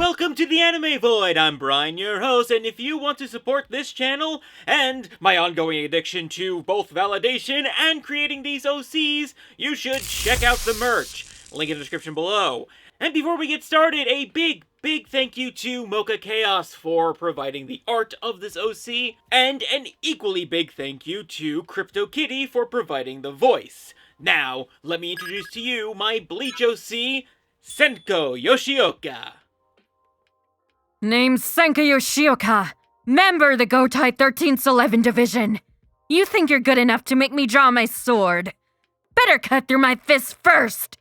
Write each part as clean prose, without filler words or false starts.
Welcome to the Anime Void! I'm Brian, your host, and if you want to support this channel and my ongoing addiction to both validation and creating these OCs, you should check out the merch. Link in the description below. And before we get started, a big thank you to mokachoas for providing the art of this OC, and an equally big thank you to Kryptokitty for providing the voice. Now, let me introduce to you my Bleach OC, Senko Yoshioka. Name's Senko Yoshioka, member of the Gotai 13th 11 Division. You think you're good enough to make me draw my sword? Better cut through my fists first!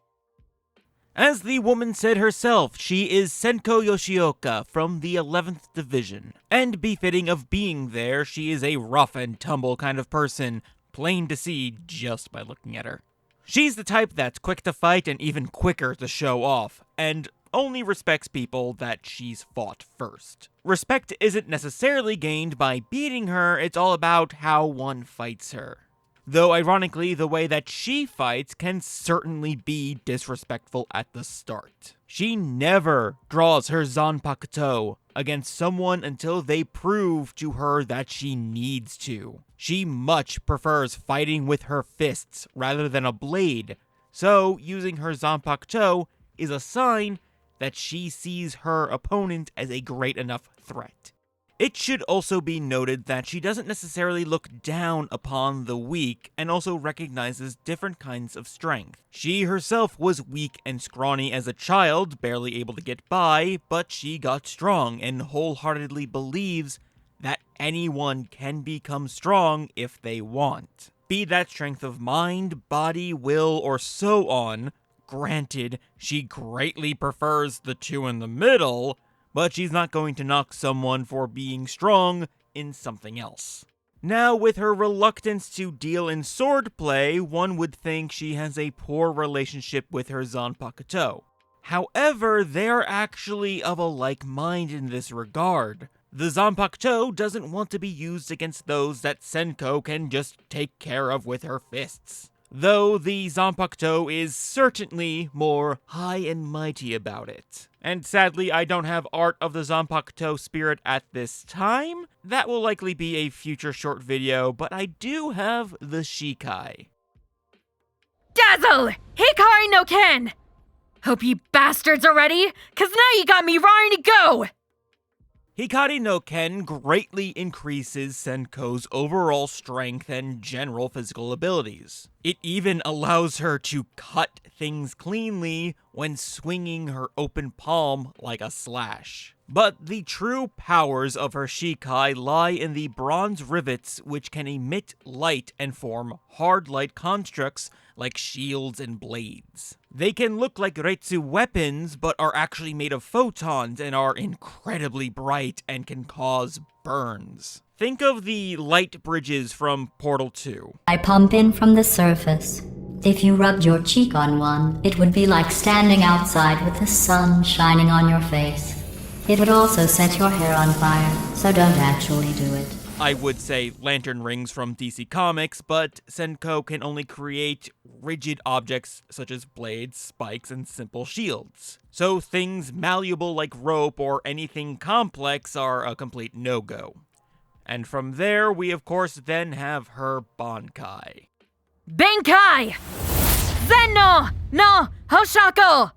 As the woman said herself, she is Senko Yoshioka from the 11th Division. And befitting of being there, she is a rough and tumble kind of person, plain to see just by looking at her. She's the type that's quick to fight and even quicker to show off, and only respects people that she's fought first. Respect isn't necessarily gained by beating her, it's all about how one fights her. Though ironically, the way that she fights can certainly be disrespectful at the start. She never draws her Zanpakuto against someone until they prove to her that she needs to. She much prefers fighting with her fists rather than a blade, so using her Zanpakuto is a sign that she sees her opponent as a great enough threat. It should also be noted that she doesn't necessarily look down upon the weak and also recognizes different kinds of strength. She herself was weak and scrawny as a child, barely able to get by, but she got strong and wholeheartedly believes that anyone can become strong if they want. Be that strength of mind, body, will, or so on. Granted, she greatly prefers the two in the middle, but she's not going to knock someone for being strong in something else. Now, with her reluctance to deal in swordplay, one would think she has a poor relationship with her Zanpakuto. However, they're actually of a like mind in this regard. The Zanpakuto doesn't want to be used against those that Senko can just take care of with her fists. Though the Zanpakuto is certainly more high and mighty about it. And sadly, I don't have art of the Zanpakuto spirit at this time. That will likely be a future short video, but I do have the Shikai. Dazzle! Hikari no Ken! Hope you bastards are ready, cause now you got me raring to go! Hikari no Ken greatly increases Senko's overall strength and general physical abilities. It even allows her to cut things cleanly when swinging her open palm like a slash. But the true powers of her Shikai lie in the bronze rivets, which can emit light and form hard light constructs like shields and blades. They can look like Retsu weapons, but are actually made of photons and are incredibly bright and can cause burns. Think of the light bridges from Portal 2. I pump in from the surface. If you rubbed your cheek on one, it would be like standing outside with the sun shining on your face. It would also set your hair on fire, so don't actually do it. I would say lantern rings from DC Comics, but Senko can only create rigid objects such as blades, spikes, and simple shields. So things malleable like rope or anything complex are a complete no-go. And from there, we of course then have her Bankai. Bankai! Zenno! No! Hoshako!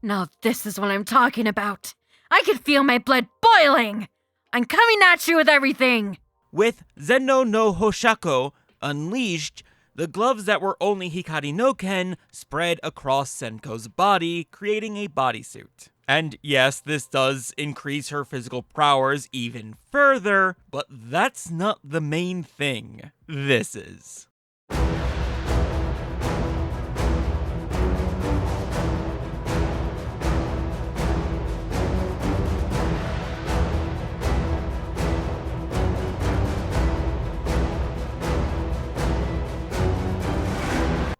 Now this is what I'm talking about. I can feel my blood boiling! I'm coming at you with everything! With Zenno no Hoshako unleashed, the gloves that were only Hikari no Ken spread across Senko's body, creating a bodysuit. And yes, this does increase her physical prowess even further, but that's not the main thing. This is.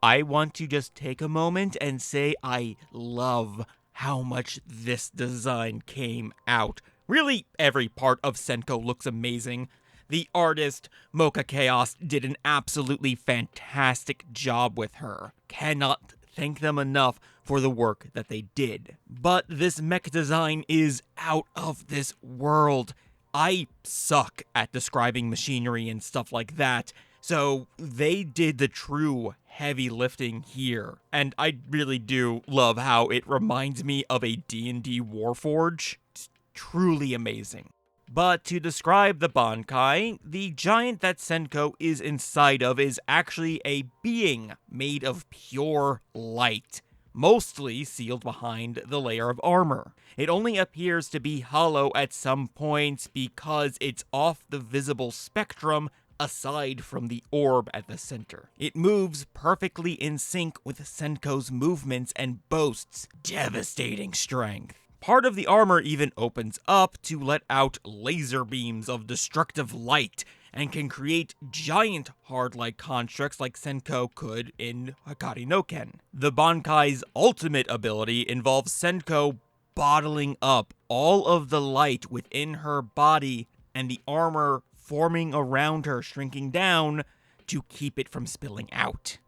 I want to just take a moment and say I love how much this design came out. Really, every part of Senko looks amazing. The artist, mokachoas, did an absolutely fantastic job with her. Cannot thank them enough for the work that they did. But this mech design is out of this world. I suck at describing machinery and stuff like that, so they did the true heavy lifting here. And I really do love how it reminds me of a D&D Warforge. It's truly amazing. But to describe the Bankai, the giant that Senko is inside of is actually a being made of pure light, mostly sealed behind the layer of armor. It only appears to be hollow at some points because it's off the visible spectrum aside from the orb at the center. It moves perfectly in sync with Senko's movements and boasts devastating strength. Part of the armor even opens up to let out laser beams of destructive light and can create giant hard-like constructs like Senko could in Hikari no Ken. The Bankai's ultimate ability involves Senko bottling up all of the light within her body and the armor forming around her, shrinking down to keep it from spilling out.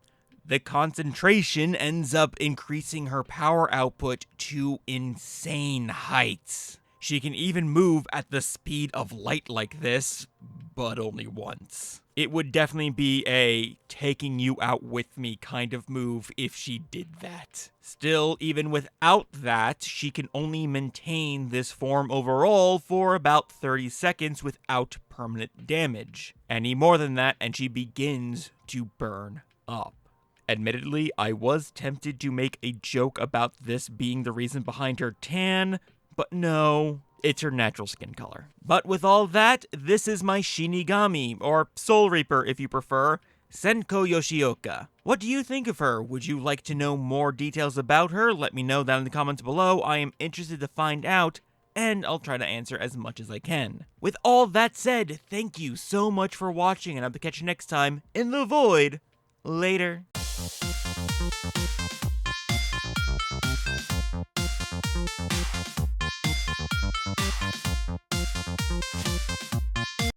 The concentration ends up increasing her power output to insane heights. She can even move at the speed of light like this, but only once. It would definitely be a taking you out with me kind of move if she did that. Still, even without that, she can only maintain this form overall for about 30 seconds without permanent damage. Any more than that, and she begins to burn up. Admittedly, I was tempted to make a joke about this being the reason behind her tan, but no, it's her natural skin color. But with all that, this is my Shinigami, or Soul Reaper if you prefer, Senko Yoshioka. What do you think of her? Would you like to know more details about her? Let me know down in the comments below. I am interested to find out, and I'll try to answer as much as I can. With all that said, thank you so much for watching, and I hope to catch you next time in the void. Later.